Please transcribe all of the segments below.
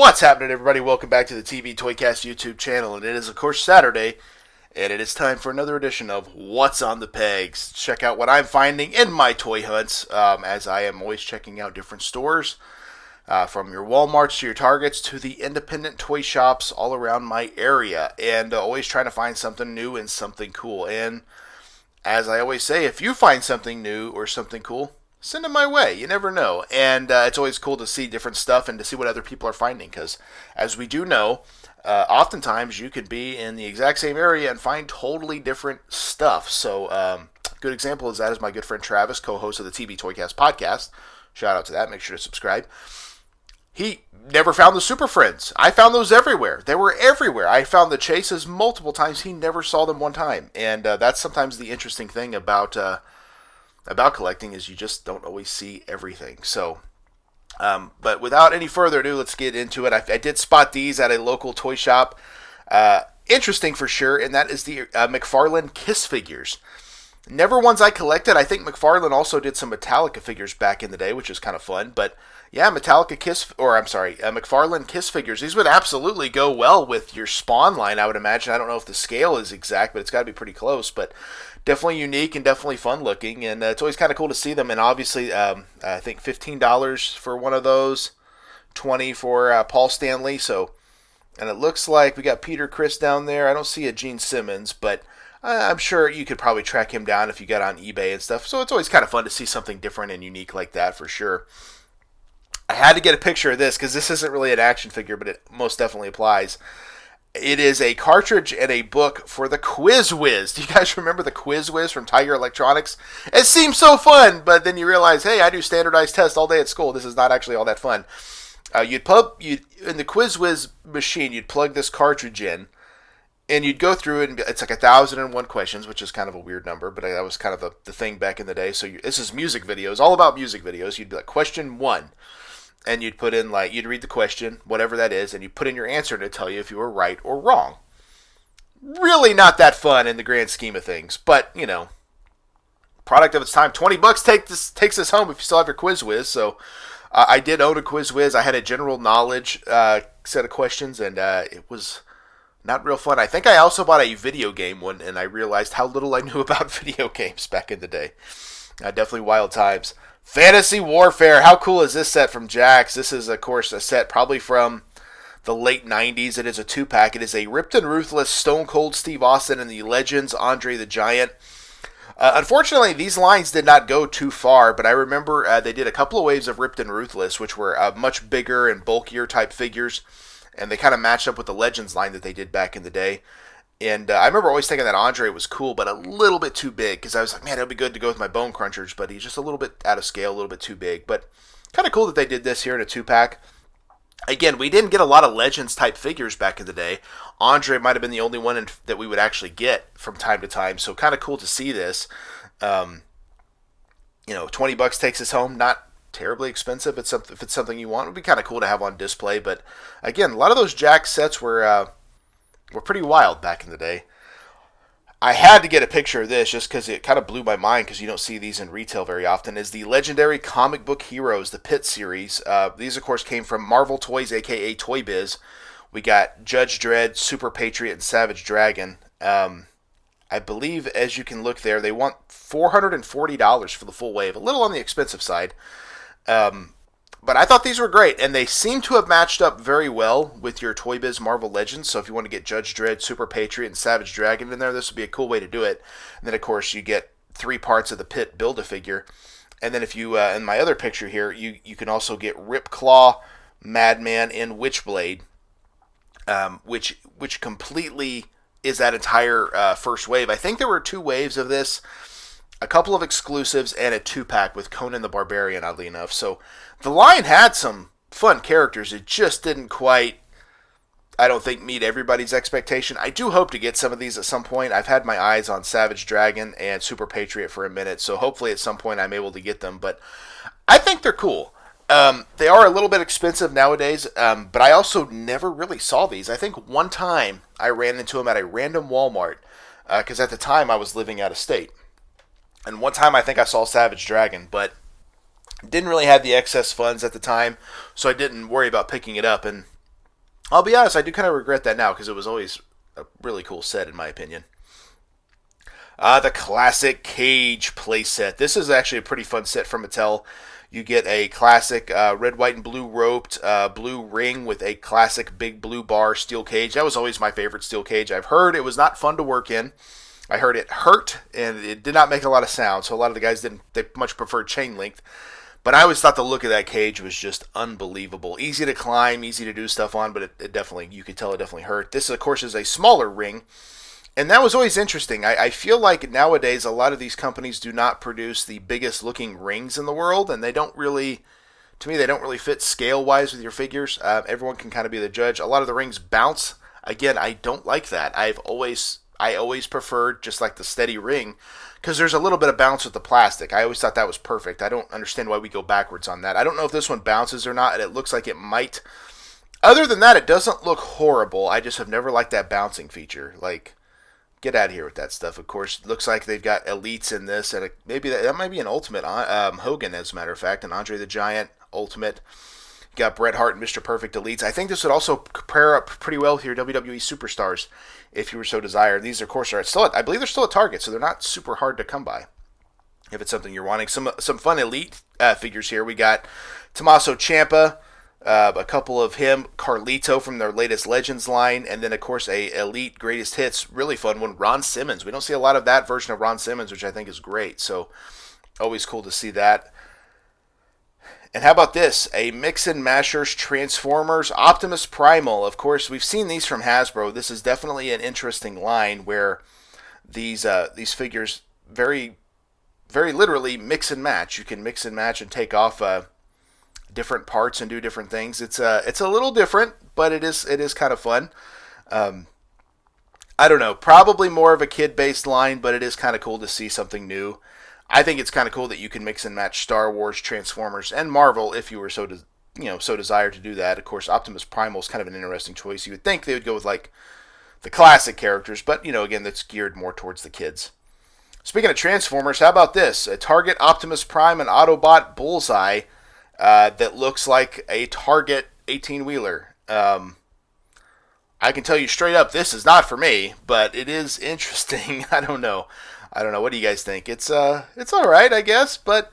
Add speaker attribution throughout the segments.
Speaker 1: What's happening, everybody? Welcome back to the TV Toycast YouTube channel, and it is, of course, Saturday, and it is time for another edition of What's on the Pegs. Check out what I'm finding in my toy hunts, as I am always checking out different stores, from your Walmarts to your Targets to the independent toy shops all around my area, and always trying to find something new and something cool. And as I always say, if you find something new or something cool, send them my way. You never know. And it's always cool to see different stuff and to see what other people are finding. Because as we do know, oftentimes you could be in the exact same area and find totally different stuff. So good example is that is my good friend Travis, co-host of the TV Toycast podcast. Shout out to that. Make sure to subscribe. He never found the Super Friends. I found those everywhere. They were everywhere. I found the Chases multiple times. He never saw them one time. And that's sometimes the interesting thing about collecting, is you just don't always see everything. So, but without any further ado, let's get into it. I did spot these at a local toy shop. Interesting for sure, and that is the McFarlane Kiss figures. Never ones I collected. I think McFarlane also did some Metallica figures back in the day, which is kind of fun. But yeah, McFarlane Kiss figures. These would absolutely go well with your Spawn line, I would imagine. I don't know if the scale is exact, but it's got to be pretty close. But definitely unique and definitely fun looking, and it's always kind of cool to see them. And obviously, I think $15 for one of those, $20 for Paul Stanley. So, and it looks like we got Peter Criss down there. I don't see a Gene Simmons, but I'm sure you could probably track him down if you got on eBay and stuff. So it's always kind of fun to see something different and unique like that for sure. I had to get a picture of this because this isn't really an action figure, but it most definitely applies. It is a cartridge and a book for the Quiz Whiz. Do you guys remember the Quiz Whiz from Tiger Electronics? It seems so fun, but then you realize, hey, I do standardized tests all day at school. This is not actually all that fun. In the Quiz Whiz machine, you'd plug this cartridge in, and you'd go through it, and it's like 1,001 questions, which is kind of a weird number, but that was kind of the thing back in the day. So this is music videos, all about music videos. You'd be like, question 1. And you'd put in, you'd read the question, whatever that is, and you put in your answer to tell you if you were right or wrong. Really not that fun in the grand scheme of things, but, product of its time. $20 takes this home if you still have your Quiz Whiz. So I did own a Quiz Whiz. I had a general knowledge set of questions, and it was not real fun. I think I also bought a video game one, and I realized how little I knew about video games back in the day. Definitely wild times. Fantasy Warfare. How cool is this set from Jakks? This is, of course, a set probably from the late 90s. It is a 2-pack. It is a Ripped and Ruthless Stone Cold Steve Austin and the Legends Andre the Giant. Unfortunately, these lines did not go too far, but I remember they did a couple of waves of Ripped and Ruthless, which were much bigger and bulkier type figures, and they kind of matched up with the Legends line that they did back in the day. And I remember always thinking that Andre was cool, but a little bit too big, because I was like, man, it would be good to go with my Bone Crunchers, but he's just a little bit out of scale, a little bit too big. But kind of cool that they did this here in a 2-pack. Again, we didn't get a lot of Legends-type figures back in the day. Andre might have been the only one that we would actually get from time to time, so kind of cool to see this. $20 takes us home, not terribly expensive. If it's something you want, it would be kind of cool to have on display. But again, a lot of those Jakks sets were pretty wild back in the day. I had to get a picture of this just because it kind of blew my mind, because you don't see these in retail very often, is the Legendary Comic Book Heroes, the Pit series. These, of course, came from Marvel Toys, a.k.a. Toy Biz. We got Judge Dredd, Super Patriot, and Savage Dragon. I believe, as you can look there, they want $440 for the full wave. A little on the expensive side. But I thought these were great, and they seem to have matched up very well with your Toy Biz Marvel Legends. So if you want to get Judge Dredd, Super Patriot, and Savage Dragon in there, this would be a cool way to do it. And then, of course, you get 3 parts of the Pit Build-A-Figure. And then if you, in my other picture here, you can also get Ripclaw, Madman, and Witchblade, which completely is that entire first wave. I think there were 2 waves of this. A couple of exclusives, and a 2-pack with Conan the Barbarian, oddly enough. So the line had some fun characters. It just didn't quite, I don't think, meet everybody's expectation. I do hope to get some of these at some point. I've had my eyes on Savage Dragon and Super Patriot for a minute, so hopefully at some point I'm able to get them. But I think they're cool. They are a little bit expensive nowadays, but I also never really saw these. I think one time I ran into them at a random Walmart, because at the time I was living out of state. And one time I think I saw Savage Dragon, but didn't really have the excess funds at the time, so I didn't worry about picking it up. And I'll be honest, I do kind of regret that now because it was always a really cool set in my opinion. The classic Cage playset. This is actually a pretty fun set from Mattel. You get a classic red, white, and blue roped blue ring with a classic big blue bar steel cage. That was always my favorite steel cage. I've heard it was not fun to work in. I heard it hurt and it did not make a lot of sound. So a lot of the guys didn't. They much preferred chain length. But I always thought the look of that cage was just unbelievable. Easy to climb, easy to do stuff on, but it definitely, you could tell it definitely hurt. This, of course, is a smaller ring. And that was always interesting. I feel like nowadays a lot of these companies do not produce the biggest looking rings in the world, and they don't really, to me, they don't really fit scale wise with your figures. Everyone can kind of be the judge. A lot of the rings bounce. Again, I don't like that. I always preferred just like the steady ring because there's a little bit of bounce with the plastic. I always thought that was perfect. I don't understand why we go backwards on that. I don't know if this one bounces or not, and it looks like it might. Other than that, it doesn't look horrible. I just have never liked that bouncing feature. Like, get out of here with that stuff. Of course, it looks like they've got elites in this, and maybe that might be an Ultimate Hogan, as a matter of fact, an Andre the Giant Ultimate. You got Bret Hart and Mr. Perfect elites. I think this would also pair up pretty well with your WWE superstars, if you were so desired. These, of course, are still I believe they're still at Target, so they're not super hard to come by. If it's something you're wanting, some fun elite figures here. We got Tommaso Ciampa. A couple of him, Carlito from their latest Legends line, and then, of course, a Elite Greatest Hits, really fun one, Ron Simmons. We don't see a lot of that version of Ron Simmons, which I think is great, so always cool to see that. And how about this? A Mix and Mashers Transformers Optimus Primal. Of course, we've seen these from Hasbro. This is definitely an interesting line where these figures very, very literally mix and match. You can mix and match and take off different parts and do different things. It's a little different, but it is kind of fun. I don't know, probably more of a kid-based line, but it is kind of cool to see something new. I think it's kind of cool that you can mix and match Star Wars, Transformers, and Marvel if you were so desired to do that. Of course, Optimus Primal is kind of an interesting choice. You would think they would go with like the classic characters, but again, that's geared more towards the kids. Speaking of Transformers, how about this? A Target Optimus Prime and Autobot Bullseye. That looks like a Target 18-wheeler. I can tell you straight up, this is not for me, but it is interesting. I don't know. What do you guys think? It's all right, I guess, but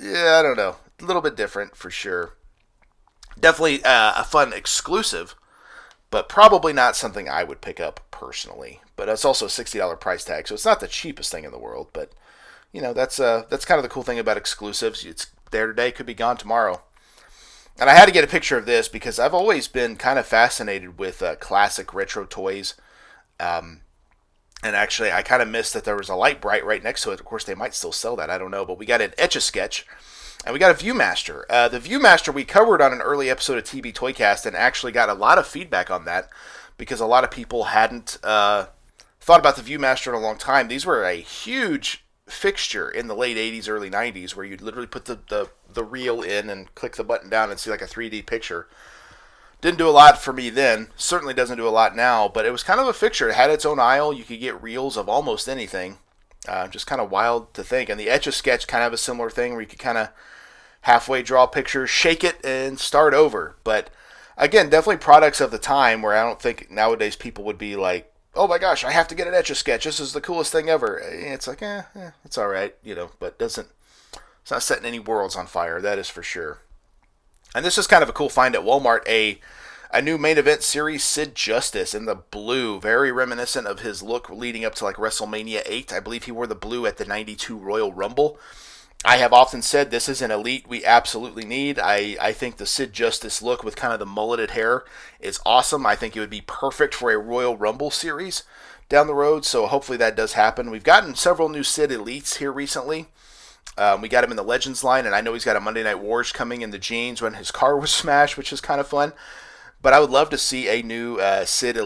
Speaker 1: yeah, I don't know. A little bit different for sure. Definitely a fun exclusive, but probably not something I would pick up personally. But it's also a $60 price tag, so it's not the cheapest thing in the world. But that's kind of the cool thing about exclusives. It's there today, could be gone tomorrow. And I had to get a picture of this because I've always been kind of fascinated with classic retro toys. And actually, I kind of missed that there was a Light Bright right next to it. Of course, they might still sell that. I don't know. But we got an Etch-a-Sketch. And we got a Viewmaster. The Viewmaster we covered on an early episode of TB Toycast and actually got a lot of feedback on that because a lot of people hadn't thought about the Viewmaster in a long time. These were a huge fixture in the late 80s, early 90s, where you'd literally put the reel in and click the button down and see like a 3D picture. Didn't do a lot for me then. Certainly doesn't do a lot now, but it was kind of a fixture. It had its own aisle. You could get reels of almost anything. Just kind of wild to think. And the Etch-a-Sketch kind of a similar thing where you could kind of halfway draw pictures, shake it, and start over. But again, definitely products of the time where I don't think nowadays people would be like, oh my gosh, I have to get an Etch-a-Sketch. This is the coolest thing ever. It's like, it's all right, but it's not setting any worlds on fire, that is for sure. And this is kind of a cool find at Walmart, a new main event series Sid Justice in the blue, very reminiscent of his look leading up to like WrestleMania 8. I believe he wore the blue at the 92 Royal Rumble. I have often said this is an elite we absolutely need. I think the Sid Justice look with kind of the mulleted hair is awesome. I think it would be perfect for a Royal Rumble series down the road, so hopefully that does happen. We've gotten several new Sid Elites here recently. We got him in the Legends line, and I know he's got a Monday Night Wars coming in the jeans when his car was smashed, which is kind of fun. But I would love to see a new Sid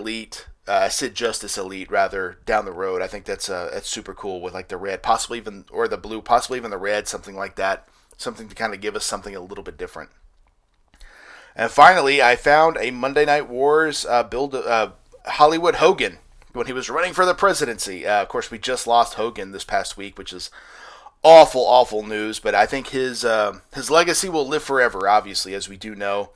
Speaker 1: Justice Elite rather down the road. I think that's super cool with like the red, possibly even or the blue, possibly even the red, something like that. Something to kind of give us something a little bit different. And finally, I found a Monday Night Wars Hollywood Hogan when he was running for the presidency. Of course, we just lost Hogan this past week, which is awful news. But I think his legacy will live forever, obviously, as we do know.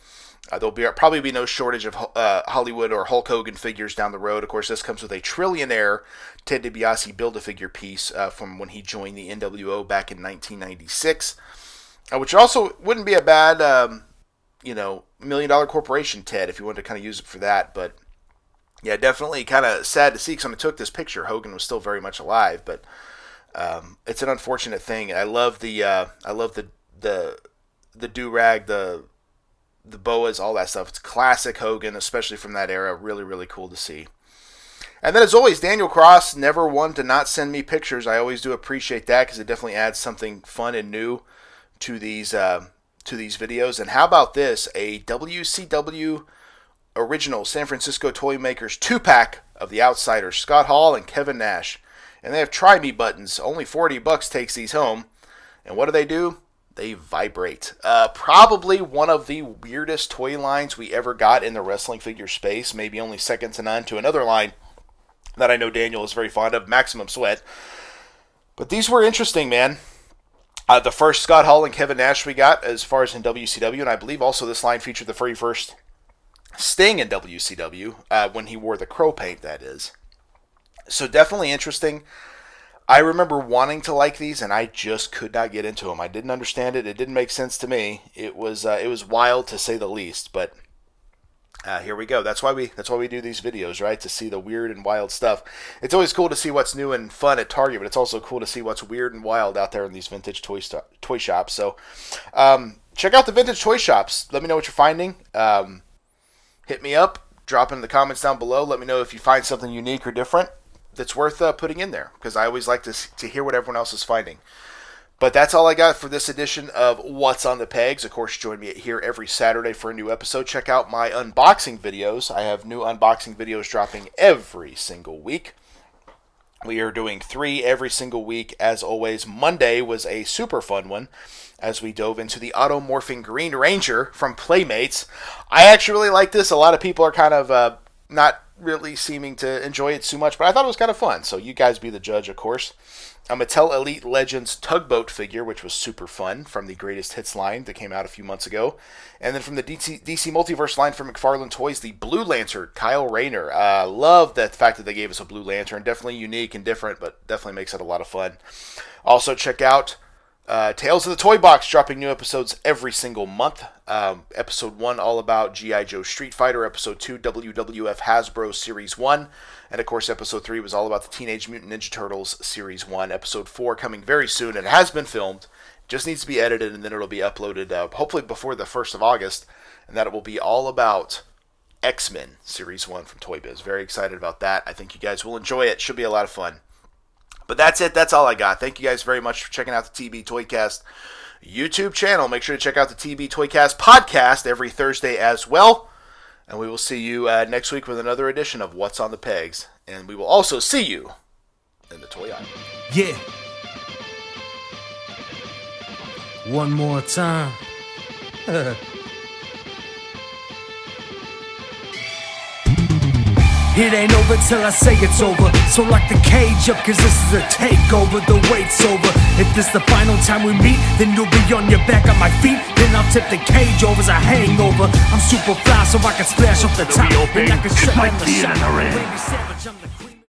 Speaker 1: Probably be no shortage of Hollywood or Hulk Hogan figures down the road. Of course, this comes with a trillionaire Ted DiBiase Build-A-Figure piece from when he joined the NWO back in 1996, which also wouldn't be a bad, $1 million corporation, Ted, if you wanted to kind of use it for that. But yeah, definitely kind of sad to see, because when I took this picture, Hogan was still very much alive. But it's an unfortunate thing. I love the do-rag, the boas, all that stuff. It's classic Hogan, especially from that era. Really, really cool to see. And then, as always, Daniel Cross, never one to not send me pictures. I always do appreciate that, because it definitely adds something fun and new to these videos. And how about this? A WCW original San Francisco Toy Makers 2-pack of The Outsiders, Scott Hall and Kevin Nash. And they have Try Me buttons. Only $40 takes these home. And what do? They vibrate. Probably one of the weirdest toy lines we ever got in the wrestling figure space. Maybe only second to none to another line that I know Daniel is very fond of, Maximum Sweat. But these were interesting, man. The first Scott Hall and Kevin Nash we got as far as in WCW, and I believe also this line featured the very first Sting in WCW, when he wore the crow paint, that is. So definitely interesting. I remember wanting to like these, and I just could not get into them. I didn't understand it. It didn't make sense to me. It was wild, to say the least. But here we go. That's why we do these videos, right? To see the weird and wild stuff. It's always cool to see what's new and fun at Target, but it's also cool to see what's weird and wild out there in these vintage toy shops. So check out the vintage toy shops. Let me know what you're finding. Hit me up. Drop in the comments down below. Let me know if you find something unique or different that's worth putting in there, because I always like to hear what everyone else is finding. But that's all I got for this edition of What's on the Pegs. Of course, join me here every Saturday for a new episode. Check out my unboxing videos. I have new unboxing videos dropping every single week. We are doing 3 every single week, as always. Monday was a super fun one, as we dove into the automorphing Green Ranger from Playmates. I actually really like this. A lot of people are kind of not really seeming to enjoy it too much, but I thought it was kind of fun. So you guys be the judge, of course. A Mattel Elite Legends tugboat figure, which was super fun, from the Greatest Hits line that came out a few months ago. And then from the DC Multiverse line from McFarlane Toys, the Blue Lantern, Kyle Rayner. Love the fact that they gave us a Blue Lantern. Definitely unique and different, but definitely makes it a lot of fun. Also check out Tales of the Toy Box, dropping new episodes every single month. Episode 1 all about G.I. Joe Street Fighter. Episode 2 WWF Hasbro Series 1. And of course Episode 3 was all about the Teenage Mutant Ninja Turtles Series 1. Episode 4 coming very soon. It has been filmed. Just needs to be edited, and then it'll be uploaded hopefully before the 1st of August. And that it will be all about X-Men Series 1 from Toy Biz. Very excited about that. I think you guys will enjoy it. Should be a lot of fun. But that's it. That's all I got. Thank you guys very much for checking out the TB Toycast YouTube channel. Make sure to check out the TB Toycast podcast every Thursday as well. And we will see you next week with another edition of What's on the Pegs. And we will also see you in the toy aisle.
Speaker 2: Yeah. One more time. It ain't over till I say it's over. So lock the cage up, cause this is a takeover. The wait's over. If this the final time we meet, then you'll be on your back on my feet. Then I'll tip the cage over as a hangover. I'm super fly so I can splash off the top. And I can shut down the shop.